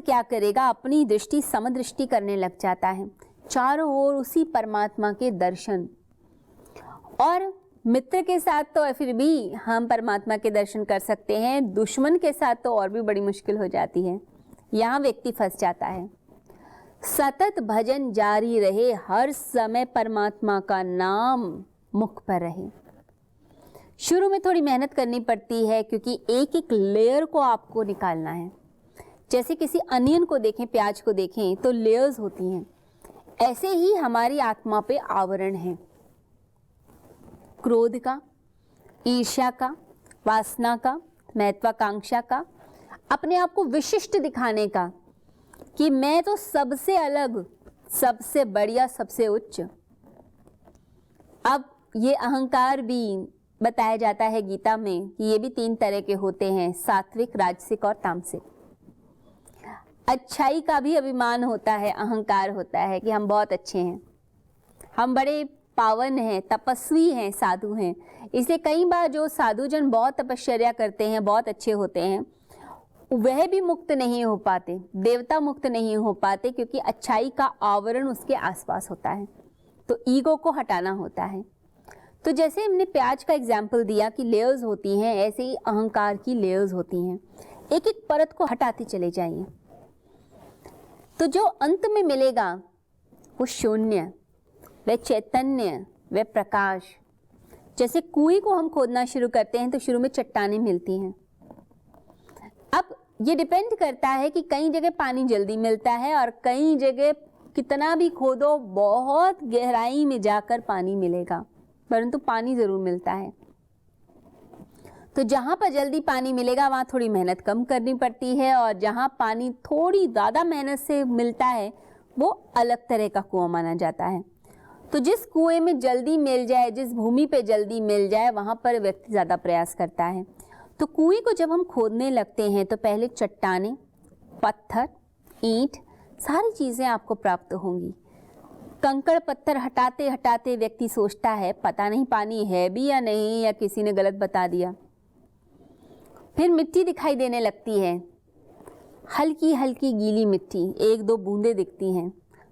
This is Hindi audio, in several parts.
क्या करेगा, अपनी दृष्टि समदृष्टि करने लग जाता है, चारों ओर उसी परमात्मा के दर्शन। और मित्र के साथ तो फिर भी हम परमात्मा के दर्शन कर सकते हैं, दुश्मन के साथ तो और भी बड़ी मुश्किल हो जाती है। यहाँ व्यक्ति फंस जाता है। सतत भजन जारी रहे, हर समय परमात्मा का नाम मुख पर रहे। शुरू में थोड़ी मेहनत करनी पड़ती है, क्योंकि एक एक लेयर को आपको निकालना है। जैसे किसी अनियन को देखें, प्याज को देखें तो लेयर्स होती हैं, ऐसे ही हमारी आत्मा पे आवरण है। क्रोध का, ईर्ष्या का, वासना का, महत्वाकांक्षा का, अपने आप को विशिष्ट दिखाने का कि मैं तो सबसे अलग, सबसे बढ़िया, सबसे उच्च। अब ये अहंकार भी बताया जाता है गीता में कि ये भी 3 तरह के होते हैं, सात्विक, राजसिक और तामसिक। अच्छाई का भी अभिमान होता है, अहंकार होता है कि हम बहुत अच्छे हैं, हम बड़े पावन हैं, तपस्वी हैं, साधु हैं। इसलिए कई बार जो साधुजन बहुत तपश्चर्या करते हैं, बहुत अच्छे होते हैं, वह भी मुक्त नहीं हो पाते, देवता मुक्त नहीं हो पाते, क्योंकि अच्छाई का आवरण उसके आसपास होता है। तो ईगो को हटाना होता है। तो जैसे हमने प्याज का एग्जाम्पल दिया कि लेयर्स होती हैं, ऐसे ही अहंकार की लेयर्स होती हैं। एक एक परत को हटाते चले जाइए, तो जो अंत में मिलेगा वो शून्य, वह चैतन्य, वह प्रकाश। जैसे कुएं को हम खोदना शुरू करते हैं तो शुरू में चट्टानें मिलती हैं। अब ये डिपेंड करता है कि कई जगह पानी जल्दी मिलता है और कई जगह कितना भी खोदो बहुत गहराई में जाकर पानी मिलेगा, परंतु पानी जरूर मिलता है। तो जहां पर जल्दी पानी मिलेगा वहां थोड़ी मेहनत कम करनी पड़ती है, और जहां पानी थोड़ी ज्यादा मेहनत से मिलता है वो अलग तरह का कुआं माना जाता है। तो जिस कुएं में जल्दी मिल जाए, जिस भूमि पे जल्दी मिल जाए, वहां पर व्यक्ति ज्यादा प्रयास करता है। तो कुएं को जब हम खोदने लगते हैं तो पहले चट्टानें, पत्थर, ईंट, सारी चीजें आपको प्राप्त होंगी। कंकड़ पत्थर हटाते हटाते व्यक्ति सोचता है पता नहीं पानी है भी या नहीं, या किसी ने गलत बता दिया। फिर मिट्टी दिखाई देने लगती है, हल्की हल्की गीली मिट्टी, 1-2 बूंदें दिखती हैं,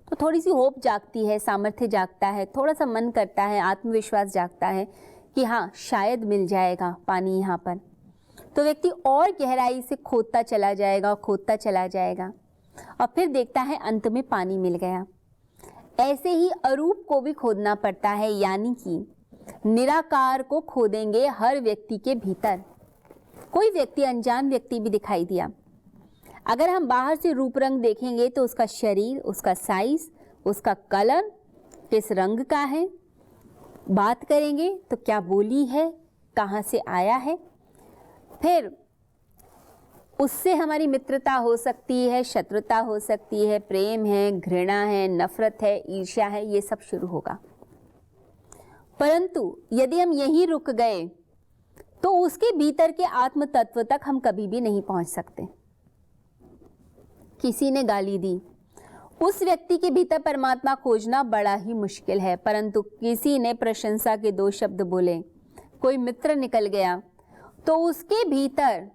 तो थोड़ी सी होप जागती है, सामर्थ्य जागता है, थोड़ा सा मन करता है, आत्मविश्वास जागता है कि हाँ शायद मिल जाएगा पानी यहाँ पर। तो व्यक्ति और गहराई से खोदता चला जाएगा, खोदता चला जाएगा, और फिर देखता है अंत में पानी मिल गया। ऐसे ही अरूप को भी खोदना पड़ता है, यानी कि निराकार को खोदेंगे हर व्यक्ति के भीतर। कोई व्यक्ति, अनजान व्यक्ति भी दिखाई दिया, अगर हम बाहर से रूप रंग देखेंगे तो उसका शरीर, उसका साइज, उसका कलर किस रंग का है, बात करेंगे तो क्या बोली है, कहाँ से आया है, फिर उससे हमारी मित्रता हो सकती है, शत्रुता हो सकती है, प्रेम है, घृणा है, नफरत है, ईर्ष्या है, ये सब शुरू होगा। परंतु यदि हम यहीं रुक गए तो उसके भीतर के आत्म तत्व तक हम कभी भी नहीं पहुंच सकते। किसी ने गाली दी, उस व्यक्ति के भीतर परमात्मा खोजना बड़ा ही मुश्किल है, परंतु किसी ने प्रशंसा के 2 शब्द बोले, कोई मित्र निकल गया, तो उसके भीतर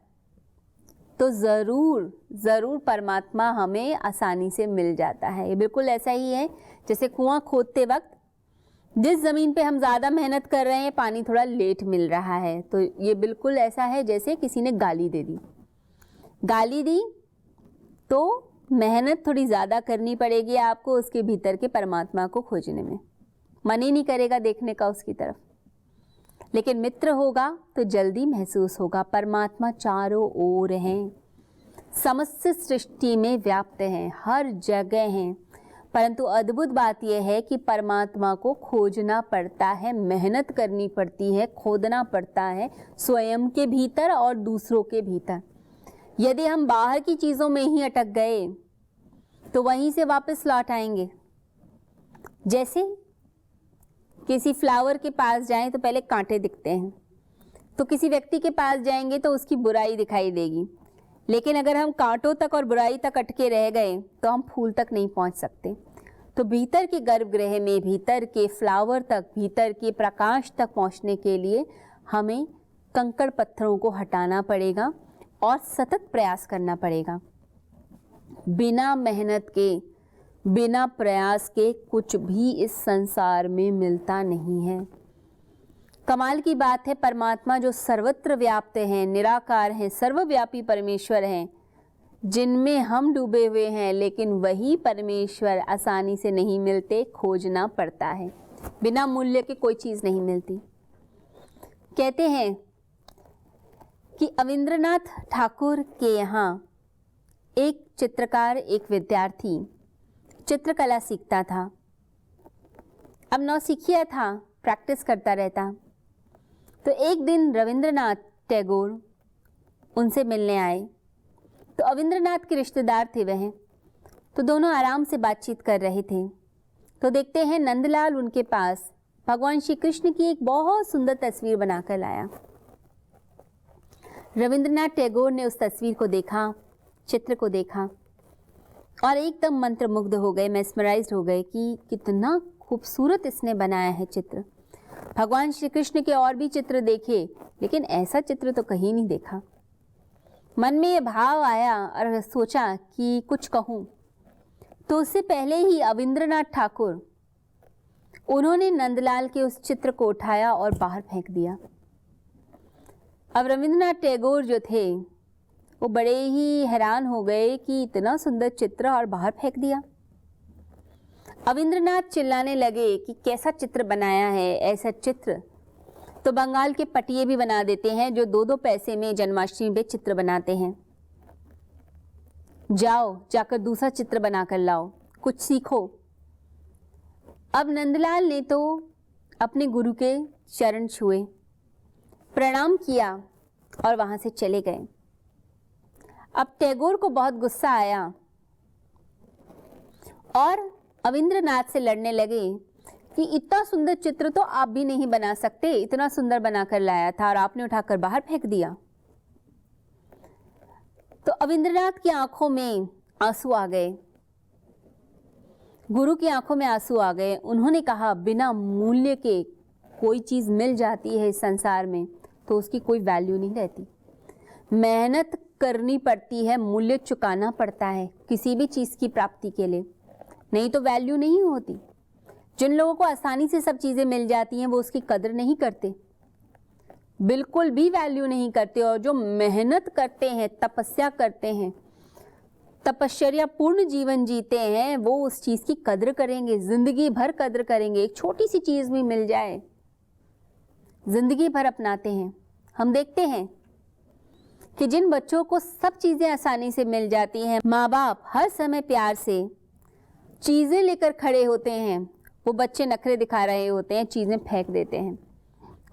तो जरूर जरूर परमात्मा हमें आसानी से मिल जाता है। ये बिल्कुल ऐसा ही है जैसे कुआं खोदते वक्त जिस जमीन पे हम ज्यादा मेहनत कर रहे हैं पानी थोड़ा लेट मिल रहा है, तो ये बिल्कुल ऐसा है जैसे किसी ने गाली दे दी। गाली दी तो मेहनत थोड़ी ज्यादा करनी पड़ेगी आपको उसके भीतर के परमात्मा को खोजने में, मन ही नहीं करेगा देखने का उसकी तरफ। लेकिन मित्र होगा तो जल्दी महसूस होगा, परमात्मा चारों ओर हैं, समस्त सृष्टि में व्याप्त हैं, हर जगह हैं। परंतु अद्भुत बात यह है कि परमात्मा को खोजना पड़ता है, मेहनत करनी पड़ती है, खोदना पड़ता है स्वयं के भीतर और दूसरों के भीतर। यदि हम बाहर की चीजों में ही अटक गए तो वहीं से वापस लौट आएंगे। जैसे किसी फ्लावर के पास जाएं तो पहले कांटे दिखते हैं, तो किसी व्यक्ति के पास जाएंगे तो उसकी बुराई दिखाई देगी, लेकिन अगर हम कांटों तक और बुराई तक अटके रह गए तो हम फूल तक नहीं पहुंच सकते। तो भीतर के गर्भगृह में, भीतर के फ्लावर तक, भीतर के प्रकाश तक पहुंचने के लिए हमें कंकड़ पत्थरों को हटाना पड़ेगा और सतत प्रयास करना पड़ेगा। बिना मेहनत के, बिना प्रयास के कुछ भी इस संसार में मिलता नहीं है। कमाल की बात है, परमात्मा जो सर्वत्र व्याप्त हैं, निराकार हैं, सर्वव्यापी परमेश्वर हैं, जिनमें हम डूबे हुए हैं, लेकिन वही परमेश्वर आसानी से नहीं मिलते, खोजना पड़ता है। बिना मूल्य के कोई चीज़ नहीं मिलती। कहते हैं कि अविंद्रनाथ ठाकुर के यहाँ एक चित्रकार, एक विद्यार्थी चित्रकला सीखता था। अब नौसिखिया था, प्रैक्टिस करता रहता। तो एक दिन रविंद्रनाथ टैगोर उनसे मिलने आए। तो अविंद्रनाथ के रिश्तेदार थे वह, तो दोनों आराम से बातचीत कर रहे थे। तो देखते हैं नंदलाल उनके पास भगवान श्री कृष्ण की एक बहुत सुंदर तस्वीर बनाकर लाया। रविंद्रनाथ टैगोर ने उस तस्वीर को देखा, चित्र को देखा और एकदम मंत्रमुग्ध हो गए, मेस्मराइज्ड हो गए कि कितना खूबसूरत इसने बनाया है चित्र। भगवान श्री कृष्ण के और भी चित्र देखे, लेकिन ऐसा चित्र तो कहीं नहीं देखा। मन में ये भाव आया और सोचा कि कुछ कहूँ। तो उससे पहले ही अविंद्रनाथ ठाकुर, उन्होंने नंदलाल के उस चित्र को उठाया और बाहर फेंक दिया। अब रविंद्रनाथ टैगोर जो थे वो बड़े ही हैरान हो गए कि इतना सुंदर चित्र और बाहर फेंक दिया। अविंद्रनाथ चिल्लाने लगे कि कैसा चित्र बनाया है, ऐसा चित्र तो बंगाल के पटिये भी बना देते हैं जो 2-2 पैसे में जन्माष्टमी पे चित्र बनाते हैं। जाओ, जाकर दूसरा चित्र बनाकर लाओ, कुछ सीखो। अब नंदलाल ने तो अपने गुरु के चरण छुए, प्रणाम किया और वहां से चले गए। अब टैगोर को बहुत गुस्सा आया और अविंद्रनाथ से लड़ने लगे कि इतना सुंदर चित्र तो आप भी नहीं बना सकते, इतना सुंदर बनाकर लाया था और आपने उठाकर बाहर फेंक दिया। तो अविंद्रनाथ की आंखों में आंसू आ गए, गुरु की आंखों में आंसू आ गए। उन्होंने कहा, बिना मूल्य के कोई चीज़ मिल जाती है इस संसार में तो उसकी कोई वैल्यू नहीं रहती। मेहनत करनी पड़ती है, मूल्य चुकाना पड़ता है किसी भी चीज़ की प्राप्ति के लिए, नहीं तो वैल्यू नहीं होती। जिन लोगों को आसानी से सब चीज़ें मिल जाती हैं वो उसकी कदर नहीं करते, बिल्कुल भी वैल्यू नहीं करते। और जो मेहनत करते हैं, तपस्या करते हैं, तपश्चर्या पूर्ण जीवन जीते हैं, वो उस चीज़ की कदर करेंगे, जिंदगी भर कदर करेंगे। एक छोटी सी चीज़ भी मिल जाए जिंदगी भर अपनाते हैं। हम देखते हैं कि जिन बच्चों को सब चीज़ें आसानी से मिल जाती हैं, माँ बाप हर समय प्यार से चीज़ें लेकर खड़े होते हैं, वो बच्चे नखरे दिखा रहे होते हैं, चीज़ें फेंक देते हैं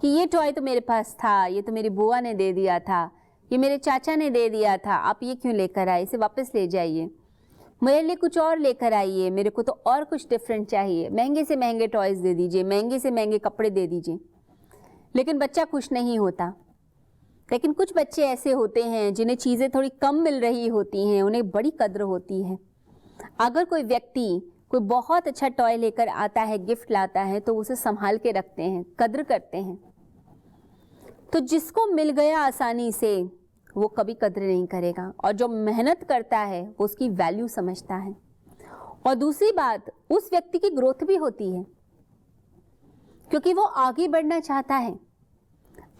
कि ये टॉय तो मेरे पास था, ये तो मेरी बुआ ने दे दिया था, ये मेरे चाचा ने दे दिया था, आप ये क्यों लेकर आए, इसे वापस ले जाइए, मेरे लिए कुछ और लेकर आइए, मेरे को तो और कुछ डिफरेंट चाहिए, महंगे से महंगे टॉयज़ दे दीजिए, महंगे से महंगे कपड़े दे दीजिए। लेकिन बच्चा खुश नहीं होता। लेकिन कुछ बच्चे ऐसे होते हैं जिन्हें चीज़ें थोड़ी कम मिल रही होती हैं, उन्हें बड़ी कद्र होती है। अगर कोई व्यक्ति कोई बहुत अच्छा टॉय लेकर आता है, गिफ्ट लाता है, तो उसे संभाल के रखते हैं, कद्र करते हैं। तो जिसको मिल गया आसानी से वो कभी कद्र नहीं करेगा, और जो मेहनत करता है वो उसकी वैल्यू समझता है। और दूसरी बात, उस व्यक्ति की ग्रोथ भी होती है क्योंकि वो आगे बढ़ना चाहता है,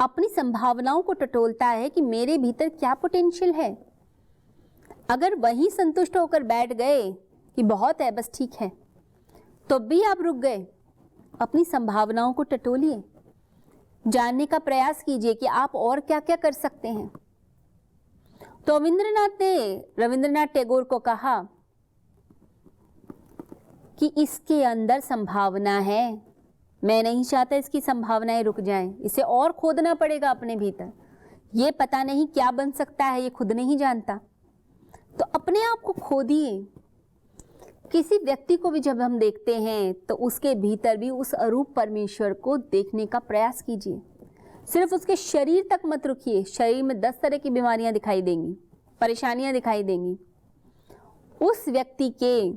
अपनी संभावनाओं को टटोलता है कि मेरे भीतर क्या पोटेंशियल है। अगर वहीं संतुष्ट होकर बैठ गए कि बहुत है, बस ठीक है, तो भी आप रुक गए। अपनी संभावनाओं को टटोलिए, जानने का प्रयास कीजिए कि आप और क्या क्या कर सकते हैं। तो अविंद्रनाथ ने रविंद्रनाथ टैगोर को कहा कि इसके अंदर संभावना है, मैं नहीं चाहता इसकी संभावनाएं रुक जाएं, इसे और खोदना पड़ेगा अपने भीतर। ये पता नहीं क्या बन सकता है, ये खुद नहीं जानता। तो अपने आप को खोदिए। किसी व्यक्ति को भी जब हम देखते हैं तो उसके भीतर भी उस अरूप परमेश्वर को देखने का प्रयास कीजिए। सिर्फ उसके शरीर तक मत रुकिए। शरीर में 10 तरह की बीमारियां दिखाई देंगी, परेशानियां दिखाई देंगी। उस व्यक्ति के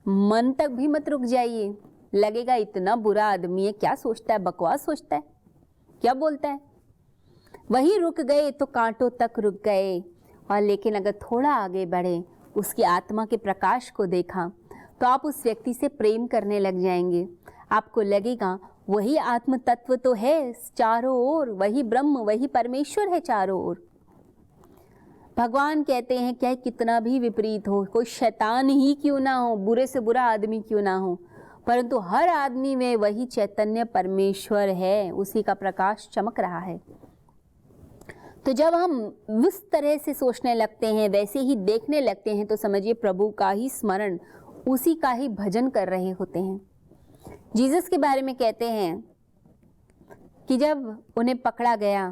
मन तक भी मत रुक जाइए। लगेगा इतना बुरा आदमी है, क्या सोचता है, बकवास सोचता है, क्या बोलता है। वहीं रुक गए तो कांटों तक रुक गए। और लेकिन अगर थोड़ा आगे बढ़े, उसकी आत्मा के प्रकाश को देखा, तो आप उस व्यक्ति से प्रेम करने लग जाएंगे। आपको लगेगा वही आत्म तत्व तो है चारों ओर, वही ब्रह्म, वही परमेश्वर है चारों ओर। भगवान कहते हैं क्या कितना भी विपरीत हो, कोई शैतान ही क्यों ना हो, बुरे से बुरा आदमी क्यों ना हो, परंतु हर आदमी में वही चैतन्य परमेश्वर है, उसी का प्रकाश चमक रहा है। तो जब हम उस तरह से सोचने लगते हैं, वैसे ही देखने लगते हैं, तो समझिए प्रभु का ही स्मरण, उसी का ही भजन कर रहे होते हैं। जीसस के बारे में कहते हैं कि जब उन्हें पकड़ा गया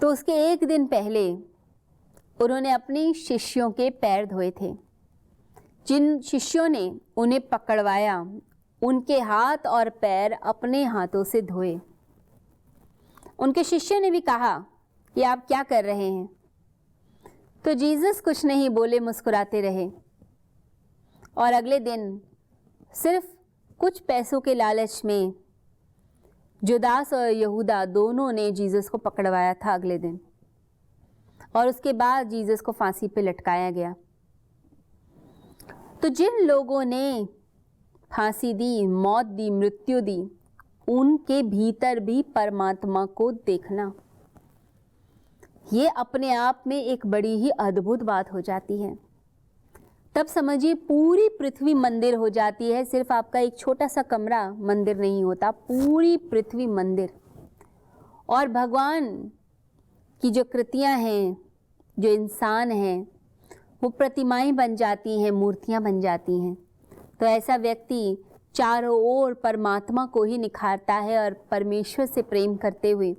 तो उसके एक दिन पहले उन्होंने अपने शिष्यों के पैर धोए थे। जिन शिष्यों ने उन्हें पकड़वाया, उनके हाथ और पैर अपने हाथों से धोए। उनके शिष्यों ने भी कहा कि आप क्या कर रहे हैं? तो जीसस कुछ नहीं बोले, मुस्कुराते रहे। और अगले दिन सिर्फ कुछ पैसों के लालच में जुदास और यहूदा दोनों ने जीसस को पकड़वाया था अगले दिन, और उसके बाद जीसस को फांसी पे लटकाया गया। तो जिन लोगों ने फांसी दी, मौत दी, मृत्यु दी, उनके भीतर भी परमात्मा को देखना, ये अपने आप में एक बड़ी ही अद्भुत बात हो जाती है। तब समझिए पूरी पृथ्वी मंदिर हो जाती है। सिर्फ आपका एक छोटा सा कमरा मंदिर नहीं होता, पूरी पृथ्वी मंदिर। और भगवान की जो कृतियां हैं, जो इंसान हैं, वो प्रतिमाएं बन जाती हैं, मूर्तियां बन जाती हैं। तो ऐसा व्यक्ति चारों ओर परमात्मा को ही निखारता है और परमेश्वर से प्रेम करते हुए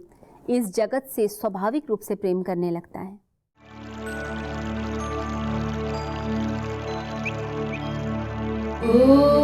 इस जगत से स्वाभाविक रूप से प्रेम करने लगता है। Oh